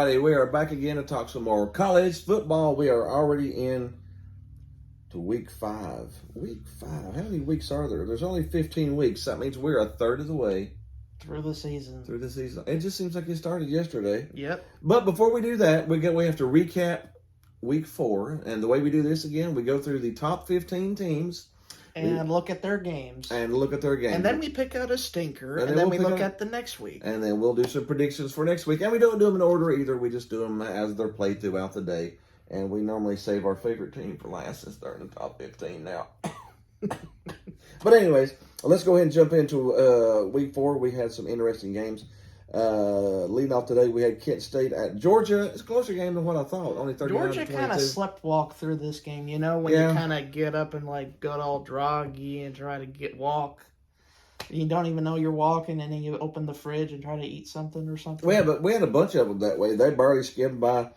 everybody? We are back again to talk some more college football. We are already in to week 5. Week 5. How many weeks are there? There's only 15 weeks. That means we're a third of the way through the season. It just seems like it started yesterday. Yep. But before we do that, we have to recap week 4. And the way we do this again, we go through the top 15 teams. And look at their games. And then we pick out a stinker. And then we look at the next week. And then we'll do some predictions for next week. And we don't do them in order either. We just do them as they're played throughout the day. And we normally save our favorite team for last since they're in the top 15 now. But anyways, let's go ahead and jump into week 4. We had some interesting games. Leading off today, we had Kent State at Georgia. It's a closer game than what I thought. Only 39 Georgia kind of sleptwalk through this game, you know, when you kind of get up and like get all groggy and try to walk. You don't even know you're walking, and then you open the fridge and try to eat something or something. We had a bunch of them that way. They barely skimmed by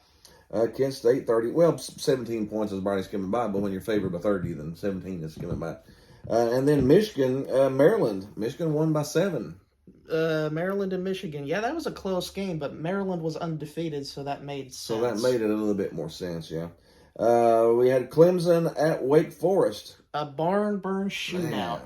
Kent State 30. Well, 17 points is barely skimming by, but when you're favored by 30, then 17 is skimming by. And then Michigan, Maryland. Michigan won by 7. Maryland and Michigan. Yeah, that was a close game, but Maryland was undefeated, so that made sense. So that made it a little bit more sense, yeah. We had Clemson at Wake Forest. A barn burn shootout. Man.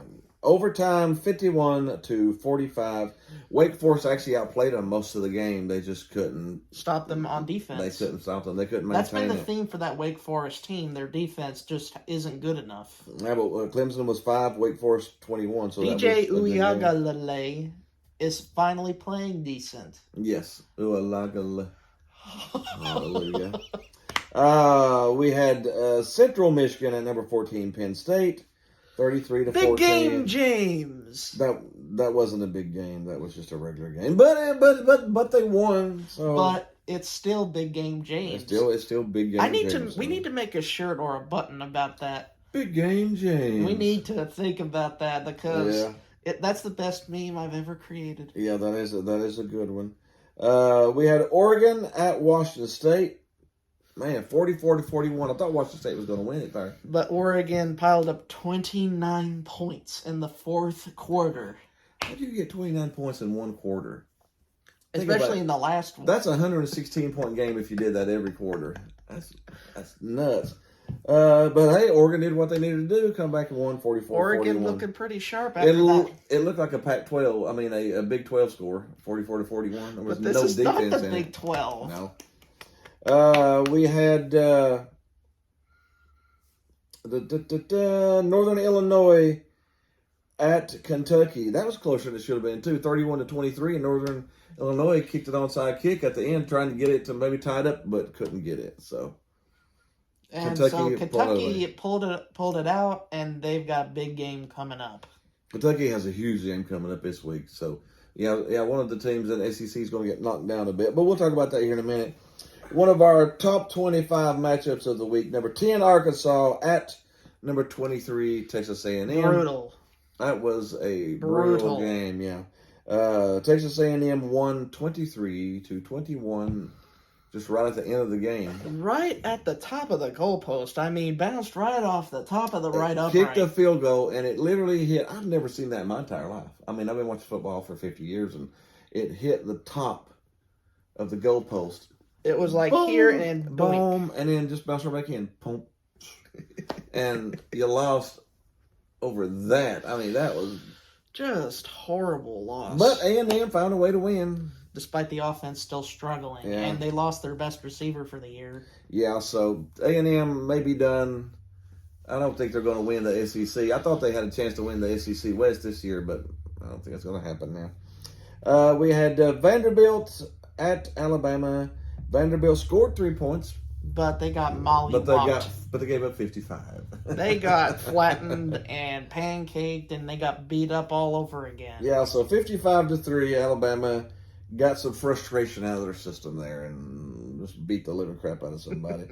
Overtime, 51-45. Wake Forest actually outplayed them most of the game. They just couldn't stop them on defense. They couldn't stop them. They couldn't maintain it. That's been the theme for that Wake Forest team. Their defense just isn't good enough. Yeah, but Clemson was 5, Wake Forest 21. So DJ Uiagalelei is finally playing decent. Yes. Hallelujah. We had Central Michigan at number 14, Penn State, 33-14. Big game, James. That wasn't a big game. That was just a regular game. But they won. So. But it's still big game, James. It's still big game. We need to make a shirt or a button about that. Big game, James. We need to think about that because that's the best meme I've ever created. Yeah, that is a good one. We had Oregon at Washington State. Man, 44-41. I thought Washington State was going to win it there. But Oregon piled up 29 points in the fourth quarter. How did you get 29 points in one quarter? Especially in the last one. That's a 116-point game if you did that every quarter. That's nuts. But hey, Oregon did what they needed to do. Come back and won 44-41. Oregon looking pretty sharp after that. It looked like a Pac-12. I mean, a Big 12 score, 44-41. There was but this no is defense not the in Big it. 12. No. We had Northern Illinois at Kentucky. That was closer than it should have been, too. 31-23, and Northern Illinois kicked an onside kick at the end, trying to get it to maybe tie it up, but couldn't get it. So Kentucky pulled it out, and they've got a big game coming up. Kentucky has a huge game coming up this week. So, yeah, one of the teams in the SEC is going to get knocked down a bit. But we'll talk about that here in a minute. One of our top 25 matchups of the week. Number 10, Arkansas at number 23, Texas A&M. Brutal. That was a brutal game, yeah. Texas A&M won 23-21, just right at the end of the game. Right at the top of the goalpost. I mean, bounced right off the top of the right upright. Kicked a field goal, and it literally hit. I've never seen that in my entire life. I mean, I've been watching football for 50 years, and it hit the top of the goalpost. It was like boom, here and boom, and then just bounced right back in. Boom. And you lost over that. I mean, that was just horrible loss. But A&M found a way to win. Despite the offense still struggling. Yeah. And they lost their best receiver for the year. Yeah, so A&M may be done. I don't think they're going to win the SEC. I thought they had a chance to win the SEC West this year, but I don't think it's going to happen now. We had Vanderbilt at Alabama. Vanderbilt scored 3 points. But they got mollywopped. But they gave up 55. They got flattened and pancaked, and they got beat up all over again. Yeah, so 55-3, Alabama got some frustration out of their system there and just beat the living crap out of somebody.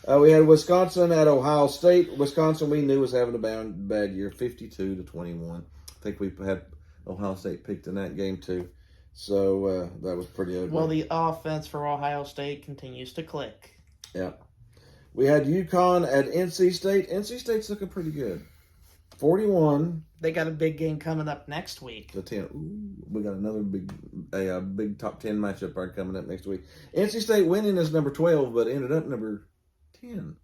We had Wisconsin at Ohio State. Wisconsin, we knew, was having a bad year, 52-21. I think we had Ohio State picked in that game too. So that was pretty ugly. Well, the offense for Ohio State continues to click. Yeah. We had UConn at NC State. NC State's looking pretty good. 41 They got a big game coming up next week. to 10. Ooh, we got another big top 10 matchup right coming up next week. NC State winning is number 12, but ended up number 10.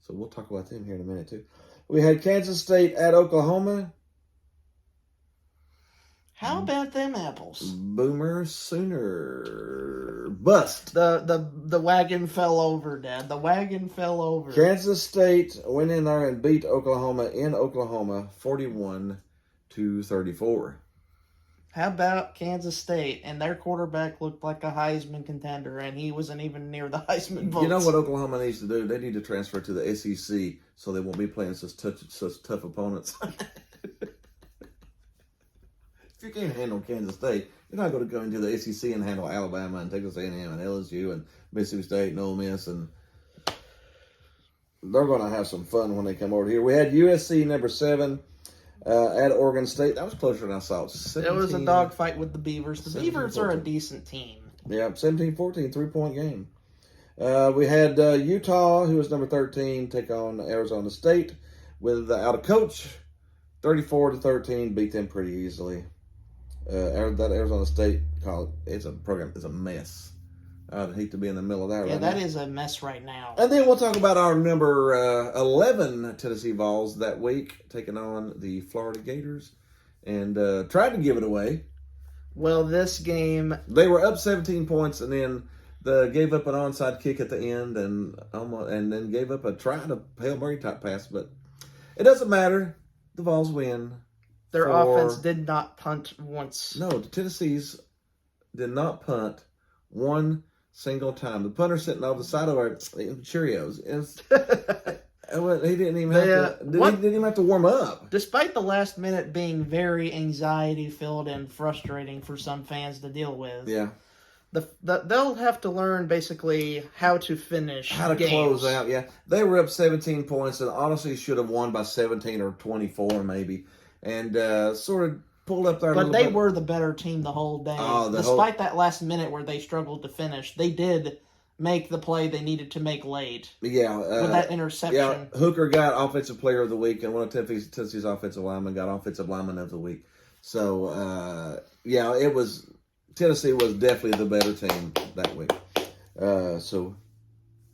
So we'll talk about them here in a minute too. We had Kansas State at Oklahoma. How about them apples? Boomer Sooner bust. The wagon fell over, Dad. The wagon fell over. Kansas State went in there and beat Oklahoma in Oklahoma 41-34. How about Kansas State? And their quarterback looked like a Heisman contender, and he wasn't even near the Heisman votes. You know what Oklahoma needs to do? They need to transfer to the SEC so they won't be playing such tough opponents. If you can't handle Kansas State, you're not going to go into the SEC and handle Alabama and Texas A&M and LSU and Mississippi State and Ole Miss, and they're going to have some fun when they come over here. We had USC number 7 at Oregon State. That was closer than I thought. It was a dogfight with the Beavers. The Beavers are a decent team. Yeah, 17-14, 3-point game. We had Utah, who was number 13, take on Arizona State without a coach. 34-13, beat them pretty easily. That Arizona State college, it's a mess. I'd hate to be in the middle of that. Yeah, right that now. is a mess right now. And then we'll talk about our number 11 Tennessee Vols that week, taking on the Florida Gators, and tried to give it away. Well, this game, They were up 17 points, and then gave up an onside kick at the end, and then gave up a try to Hail Mary type pass. But it doesn't matter. The Vols win. their offense did not punt once. No, the Tennessee's did not punt one single time. The punter sitting off the side of our Cheerios. He didn't even have to warm up. Despite the last minute being very anxiety filled and frustrating for some fans to deal with. Yeah. They'll have to learn basically how to finish How to games. close out, yeah. They were up 17 points and honestly should have won by 17 or 24 maybe. And sort of pulled up there a But little bit. they were the better team the whole day. Oh, Despite that last minute where they struggled to finish, they did make the play they needed to make late. Yeah. With that interception. Yeah, Hooker got Offensive Player of the Week, and one of Tennessee's offensive linemen got Offensive Lineman of the Week. So, it was... Tennessee was definitely the better team that week. So,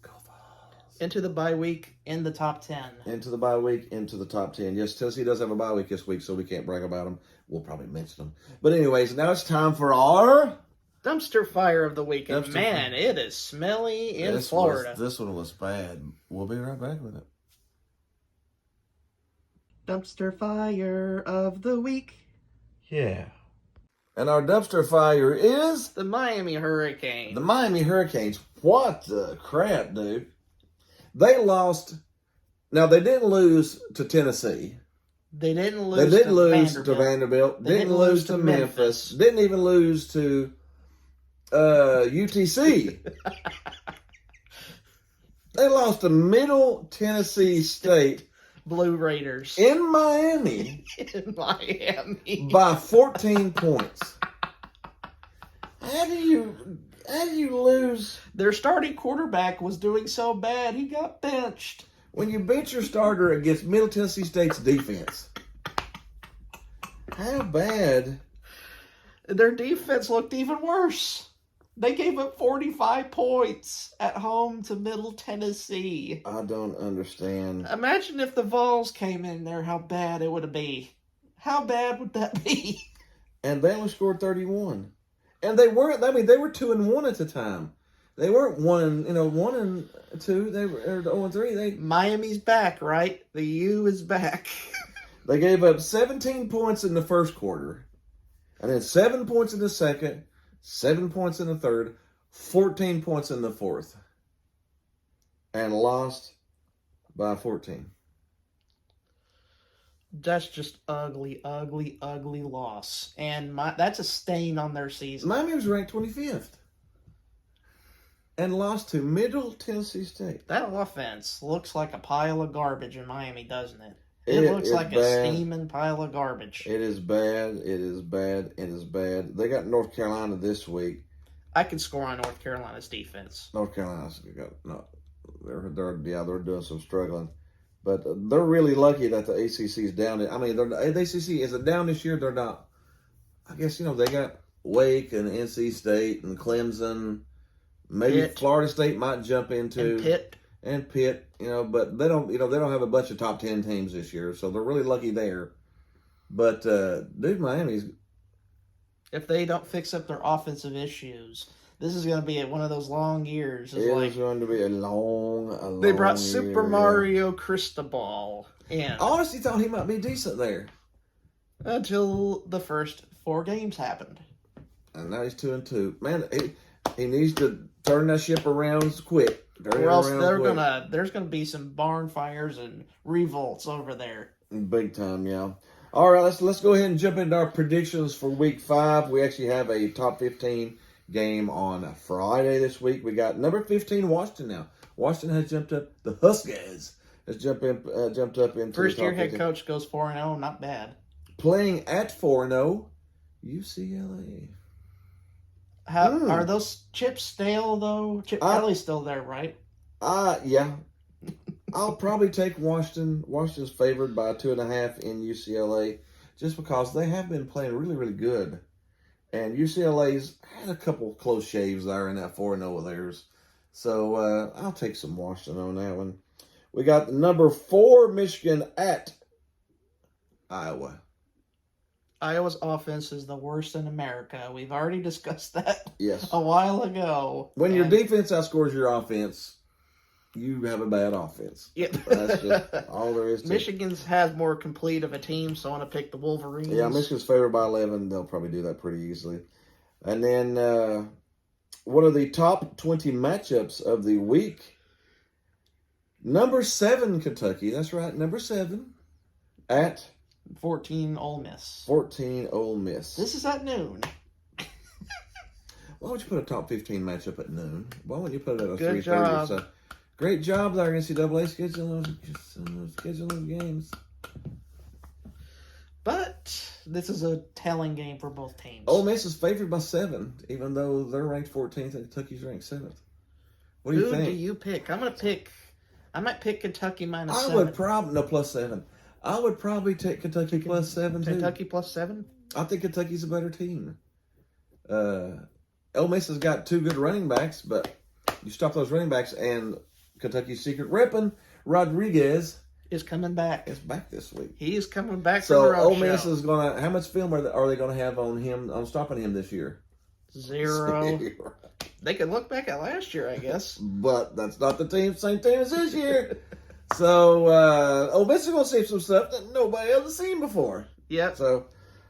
go Vols. Into the bye week, in the top 10. Into the bye week, into the top 10. Yes, Tennessee does have a bye week this week, so we can't brag about them. We'll probably mention them. But anyways, now it's time for our... Dumpster fire of the week. And man, it is smelly in Florida. This one was bad. We'll be right back with it. Dumpster fire of the week. Yeah. And our dumpster fire is... The Miami Hurricane. The Miami Hurricanes. What the crap, dude. They lost... Now, they didn't lose to Tennessee. They didn't lose to Vanderbilt. Didn't lose to Memphis. Didn't even lose to UTC. They lost to Middle Tennessee State. Blue Raiders. In Miami. In Miami. By 14 points. How do you lose? Their starting quarterback was doing so bad, he got benched. When you bench your starter against Middle Tennessee State's defense. How bad? Their defense looked even worse. They gave up 45 points at home to Middle Tennessee. I don't understand. Imagine if the Vols came in there, how bad it would be. How bad would that be? And they only scored 31. And they weren't, they were 2-1 at the time. They weren't 1-2. They were 0-3. Miami's back, right? The U is back. They gave up 17 points in the first quarter. And then 7 points in the second. 7 points in the third, 14 points in the fourth, and lost by 14. That's just ugly, ugly, ugly loss. And that's a stain on their season. Miami was ranked 25th and lost to Middle Tennessee State. That offense looks like a pile of garbage in Miami, doesn't it? It looks like a steaming pile of garbage. It is bad. It is bad. It is bad. They got North Carolina this week. I could score on North Carolina's defense. North Carolina's got they're doing some struggling. But they're really lucky that the ACC is down. I mean, the ACC is it down this year? They're not. I guess they got Wake and NC State and Clemson. Maybe Pitt. Florida State might jump into and Pitt. But they don't. They don't have a bunch of top 10 teams this year, so they're really lucky there. But dude, Miami's. If they don't fix up their offensive issues, this is going to be one of those long years. It's going to be a long. They brought Super Mario Cristobal in. I honestly thought he might be decent there until the first 4 games happened. And now he's 2-2. Man, he needs to turn that ship around quick. Or else there's gonna be some barn fires and revolts over there. Big time, yeah. All right, let's go ahead and jump into our predictions for Week 5. We actually have a top 15 game on Friday this week. We got number 15 Washington now. Washington has jumped up. The Huskies has jumped up into first year the top head 15. coach goes 4-0, not bad. Playing at 4-0, UCLA. Are those chips stale though? Chip Kelly's still there, right? Yeah. I'll probably take Washington. Washington's favored by 2.5 in UCLA, just because they have been playing really, really good, and UCLA's had a couple close shaves there in that 4-0 of theirs. So I'll take some Washington on that one. We got number 4 Michigan at Iowa. Iowa's offense is the worst in America. We've already discussed that Yes. a while ago. When your defense outscores your offense, you have a bad offense. Yep. That's just all there is to it. Michigan's has more complete of a team, so I want to pick the Wolverines. Yeah, Michigan's favored by 11. They'll probably do that pretty easily. And then, what are the top 20 matchups of the week? Number 7, Kentucky. That's right, number 7 at 14 Ole Miss. 14 Ole Miss. This is at noon. Why would you put a top 15 matchup at noon? Why wouldn't you put it at a Good 3:30? job. So, great job there, NCAA, scheduling those games. But this is a telling game for both teams. Ole Miss is favored by 7, even though they're ranked 14th and Kentucky's ranked 7th. What do you think? Who do you pick? I might pick Kentucky minus 7. I would probably plus 7. I would probably take Kentucky plus 7 too. Kentucky plus 7? I think Kentucky's a better team. Ole Miss has got 2 good running backs, but you stop those running backs, and Kentucky's secret weapon, Rodriguez, is coming back. is back this week. He is coming back. So from Ole Miss is gonna. How much film are they gonna have on him on stopping him this year? 0. They could look back at last year, I guess. But that's not the same team as this year. So Ole Miss is gonna see some stuff that nobody else has seen before. Yep. So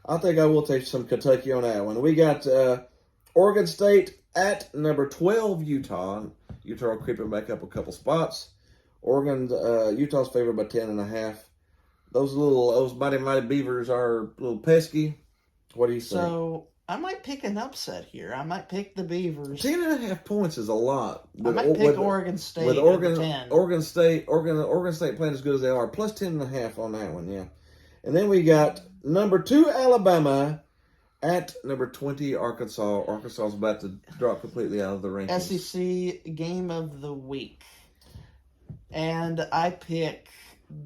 I think I will take some Kentucky on that one. We got Oregon State at number 12 Utah. Utah are creeping back up a couple spots. Utah's favored by 10.5. Those mighty Beavers are a little pesky. What do you think? So I might pick an upset here. I might pick the Beavers. 10.5 points is a lot. I might pick Oregon State with at 10. Oregon State playing as good as they are, plus 10.5 on that one, yeah. And then we got number 2 Alabama at number 20 Arkansas. Arkansas is about to drop completely out of the rankings. SEC game of the week, and I pick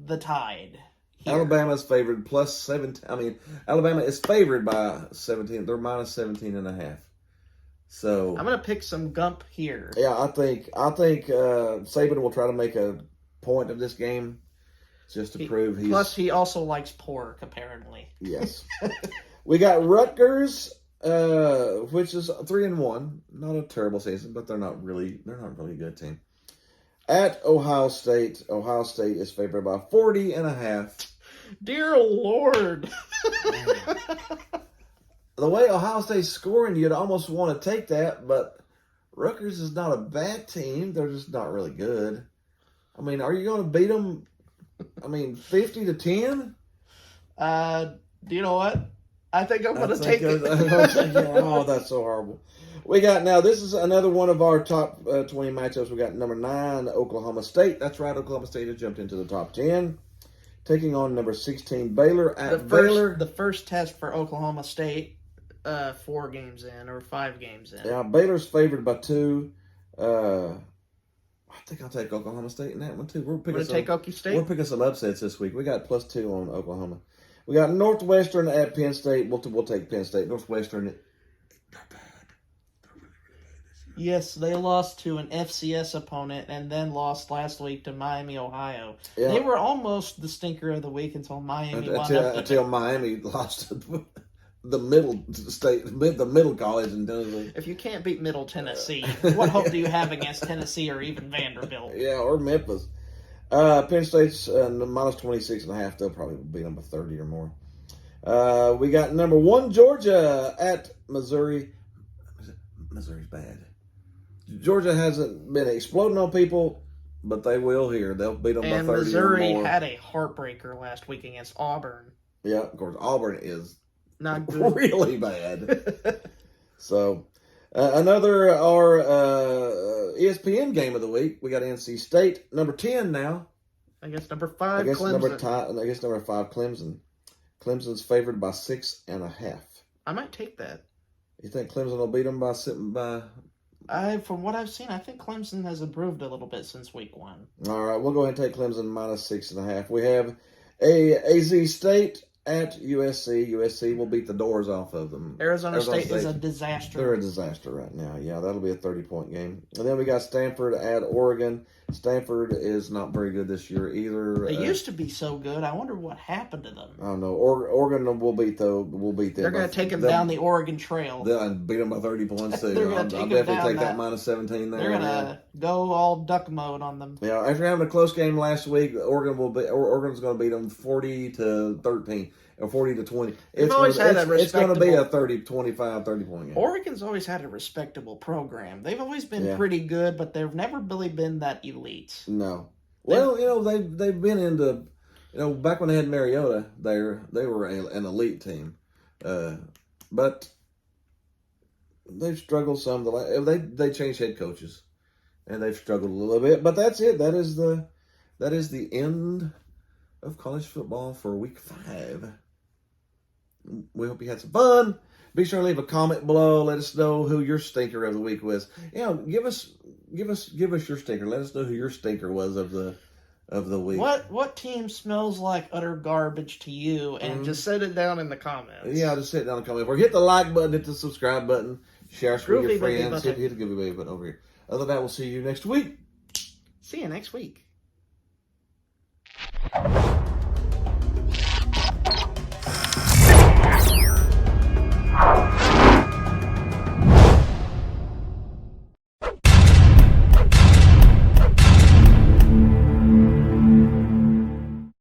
the Tide. Here. Alabama's favored plus 17. I mean, Alabama is favored by 17. They're minus 17.5. So I'm gonna pick some Gump here. Yeah, I think Saban will try to make a point of this game just to prove he's. Plus, he also likes pork, apparently. Yes. We got Rutgers, which is 3-1. Not a terrible season, but they're not really a good team. At Ohio State. Ohio State is favored by 40.5. Dear Lord. The way Ohio State's scoring, you'd almost want to take that, but Rutgers is not a bad team. They're just not really good. I mean, are you going to beat them, 50-10? You know what? I think I'm going to take it. Oh, that's so horrible. We got now. This is another one of our top 20 matchups. We got number 9 Oklahoma State. That's right. Oklahoma State has jumped into the top 10, taking on number 16 Baylor at Baylor. The first test for Oklahoma State, 4 games in or 5 games in. Yeah, Baylor's favored by 2. I think I'll take Oklahoma State in that one too. We're We're picking going to take Okie State. We're picking some upsets this week. We got +2 on Oklahoma. We got Northwestern at Penn State. We'll take Penn State. Northwestern, they're bad. They're really, really bad this year. Yes, they lost to an FCS opponent and then lost last week to Miami, Ohio. Yeah. They were almost the stinker of the week until Miami wound up until Miami lost to the middle college in Tennessee. If you can't beat Middle Tennessee, what hope do you have against Tennessee or even Vanderbilt? Yeah, or Memphis. Penn State's -26.5. They'll probably beat them by 30 or more. We got number 1 Georgia at Missouri. Missouri's bad. Georgia hasn't been exploding on people, but they will here. They'll beat them by 30 Missouri or more. had a heartbreaker last week against Auburn. Yeah, of course. Auburn is Not good. really bad. So, another our ESPN game of the week. We got NC State, number 10 now. I guess number 5, I guess Clemson. number 5, Clemson. Clemson's favored by 6.5. I might take that. You think Clemson will beat them by? From what I've seen, I think Clemson has improved a little bit since week 1. All right, we'll go ahead and take Clemson -6.5. We have AZ State at USC. USC will beat the doors off of them. Arizona State is a disaster. They're a disaster right now. Yeah, that'll be a 30-point game. And then we got Stanford at Oregon. Stanford is not very good this year either. They used to be so good. I wonder what happened to them. I don't know. Oregon will beat them. They're going to take them down the Oregon Trail. They'll beat them by 30 points too. They're I'll gonna take definitely them take down that -17 there. They're going to go all duck mode on them. Yeah, after having a close game last week, Oregon's going to beat them 40-13 or 40-20. It's going to be a 25, 30-point game. Oregon's always had a respectable program. They've always been pretty good, but they've never really been that elite. No. Well, they've been into, back when they had Mariota there, they were an elite team. But they've struggled some. They changed head coaches, and they've struggled a little bit. But that's it. That is the end of college football for week 5. We hope you had some fun. Be sure to leave a comment below. Let us know who your stinker of the week was. Give us your stinker. Let us know who your stinker was of the week. What team smells like utter garbage to you? And just set it down in the comments. Yeah, just sit down and comment. Or hit the like button, hit the subscribe button, share us with your friends. Hit the giveaway button over here. Other than that, we'll see you next week. See you next week.